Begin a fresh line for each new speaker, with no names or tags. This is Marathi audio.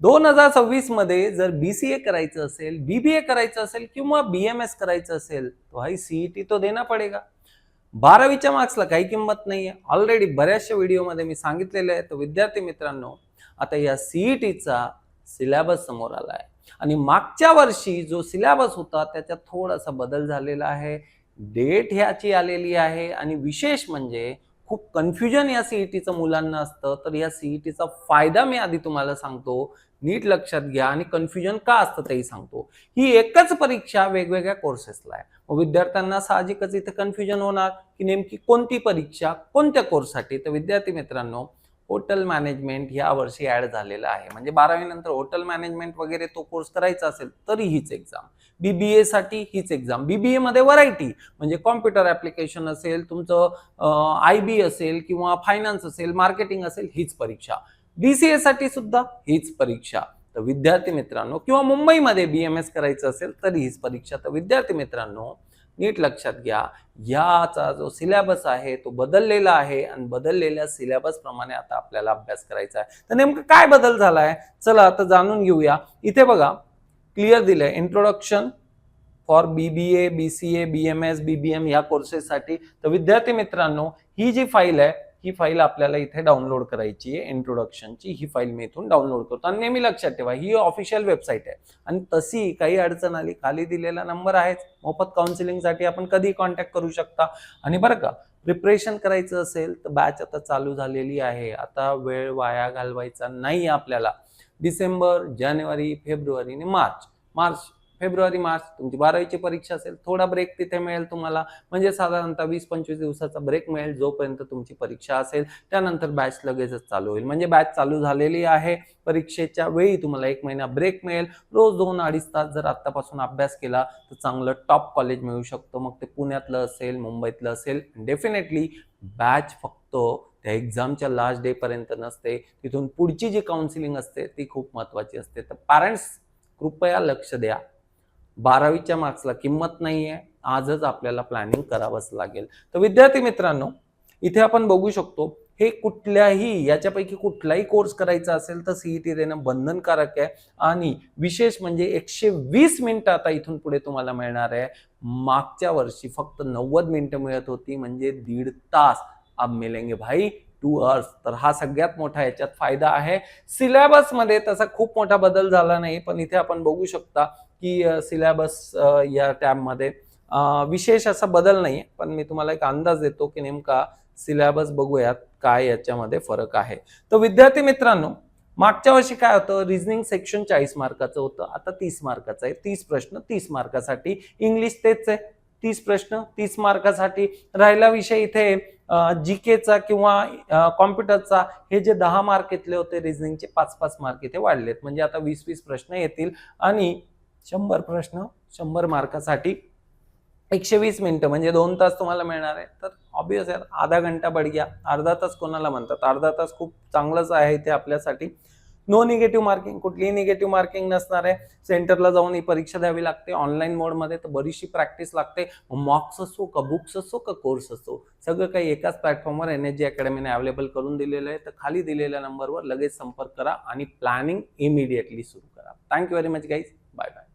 2026 मध्ये जर BCA करायचं असेल, BBA करायचं असेल किंवा BMS करायचं असेल तो भाई CET तो देना पडेगा. 12वीच्या मार्क्सला काही किंमत नाहीये. ऑलरेडी बऱ्याचशा व्हिडिओमध्ये मी सांगितलेलं आहे. तर विद्यार्थी मित्रांनो, आता या CETचा सिलेबस समोर आला आहे आणि मागच्या वर्षी जो सिलेबस होता त्याच्यात थोडासा बदल झालेला आहे. डेट ह्याची आलेली आहे आणि विशेष म्हणजे खूप कन्फ्युजन या CETचं मुलांना असतं. तर या CETचा फायदा मी आधी तुम्हाला सांगतो, नीट लक्षात घ्या आणि कन्फ्युजन का असतं तेही सांगतो. ही एकच परीक्षा वेगवेगळ्या कोर्सेसला आहे. विद्यार्थ्यांना साहजिकच इथे कन्फ्युजन होणार की नेमकी कोणती परीक्षा कोणत्या कोर्ससाठी. तर विद्यार्थी मित्रांनो, हॉटेल मॅनेजमेंट या वर्षी ऍड झालेला आहे. म्हणजे 12वी नंतर हॉटेल मॅनेजमेंट वगैरे तो कोर्स करायचा असेल तरी हीच एक्झाम. BBA साठी हीच एक्झाम. BBA मध्ये व्हरायटी म्हणजे कॉम्प्युटर ऍप्लिकेशन असेल, तुमचं IB असेल किंवा फायनान्स असेल, मार्केटिंग असेल, हीच परीक्षा. BCA साठी सुद्धा हीच परीक्षा. तर विद्यार्थी मित्रांनो, किंवा मुंबईमध्ये BMS करायचं असेल तरी हीच परीक्षा. तर विद्यार्थी मित्रांनो, नीट लक्षात घ्या, याचा जो सिलेबस आहे तो बदललेला आहे आणि बदललेल्या सिलेबस प्रमाणे आता आपल्याला अभ्यास करायचा आहे. तर नेमकं काय बदल झालाय चला आता जाणून घेऊया. इथे बघा क्लिअर दिलंय, introduction for BBA, BCA, BMS, BBM या कोर्सेससाठी. तर विद्यार्थी मित्रांनो, ही जी फाईल आहे ही फाईल आपल्याला इथे डाउनलोड करायची आहे. इंट्रोडक्शनची ही फाईल मी इथून डाउनलोड करतो आणि नेहमी लक्षात ठेवा ही ऑफिशियल वेबसाईट आहे आणि तशी काही अडचण आली खाली दिलेला नंबर आहेच. मोफत काउन्सिलिंगसाठी आपण कधी कॉन्टॅक्ट करू शकता. आणि बरं का, प्रिपरेशन करायचं असेल तर बॅच आता चालू झालेली आहे. आता वेळ वाया घालवायचा नाही आपल्याला. डिसेंबर, जानेवारी, फेब्रुवारी आणि फेब्रुवारी मार्च तुमची 12वीची परीक्षा असेल, थोडा ब्रेक तिथे मिळेल तुम्हाला. म्हणजे साधारणतः 20-25 दिवसाचा ब्रेक मिळेल जोपर्यंत तुमची परीक्षा असेल. त्यानंतर बॅच लगेचच चालू होईल. म्हणजे बॅच चालू झालेली आहे. परीक्षेच्या वेळी तुम्हाला 1 महिना ब्रेक मिळेल. रोज 2-2.5 तास जर आतापासून अभ्यास केला तर चांगलं टॉप कॉलेज मिळू शकतो. मग ते पुण्यातलं असेल, मुंबईतलं असेल. डेफिनेटली बॅच फक्त त्या एक्झामच्या लास्ट डे पर्यंत नसते. तिथून पुढची जी काउन्सिलिंग असते ती खूप महत्वाची असते. तर पॅरेंट्स कृपया लक्ष द्या. 12वीच्या मार्क्सला किंमत नाहीये. आजच आपल्याला प्लॅनिंग करावंच लागेल. तर विद्यार्थी मित्रांनो, इथे आपण बघू शकतो हे कुठल्याही याच्यापैकी कुठलाही कोर्स करायचा असेल तर CET देणं बंधनकारक आहे. आणि विशेष म्हणजे 120 मिनिटं आता इथून पुढे तुम्हाला मिळणार आहे. मागच्या वर्षी फक्त 90 मिनिटं मिळत होती, म्हणजे 1.5 तास. अब मिलेंगे भाई 2 आवर्स. तर हा सगळ्यात मोठा याच्यात फायदा आहे. सिलेबस मध्ये तसा खूप मोठा बदल झाला नाही, पण इथे आपण बघू शकता की सिलेबस या टॅबमध्ये विशेष असा बदल नाही. पण मी तुम्हाला एक अंदाज देतो की नेमका सिलेबस बघूयात काय याच्यामध्ये फरक आहे. तर विद्यार्थी मित्रांनो, मागच्या वर्षी काय होतं, रिझनिंग सेक्शन 40 मार्काचं होतं, आता 30 मार्काचं आहे. 30 प्रश्न 30 मार्कासाठी. इंग्लिश तेच आहे, 30 प्रश्न 30 मार्कासाठी. राहिला विषय इथे GKचा किंवा कॉम्प्युटरचा. हे जे 10 मार्क घेतले होते रिझनिंगचे, 5-5 मार्क इथे वाढलेत. म्हणजे आता 20-20 प्रश्न येतील आणि 100 प्रश्न 100 मार्कासाठी 120 मिनिटं म्हणजे 2 तास तुम्हाला मिळणार आहे. तर ऑब्वियस आहे, आधा घंटा बढ़ गया. अर्धा तास कोणाला म्हणतात, अर्धा तास खूप चांगलंच आहे ते आपल्यासाठी. नो निगेटिव्ह मार्किंग, कुठलीही निगेटिव्ह मार्किंग नसणार आहे. सेंटरला जाऊन ही परीक्षा द्यावी लागते ऑनलाईन मोडमध्ये. तर बरीचशी प्रॅक्टिस लागते. मॉक्स असो का बुक्स असो का कोर्स असो, सगळं काही एकाच प्लॅटफॉर्मवर NSG अकॅडमीने अवेलेबल करून दिलेलं आहे. तर खाली दिलेल्या नंबरवर लगेच संपर्क करा आणि प्लॅनिंग इमिडिएटली सुरू करा. Thank you very much guys. Bye bye.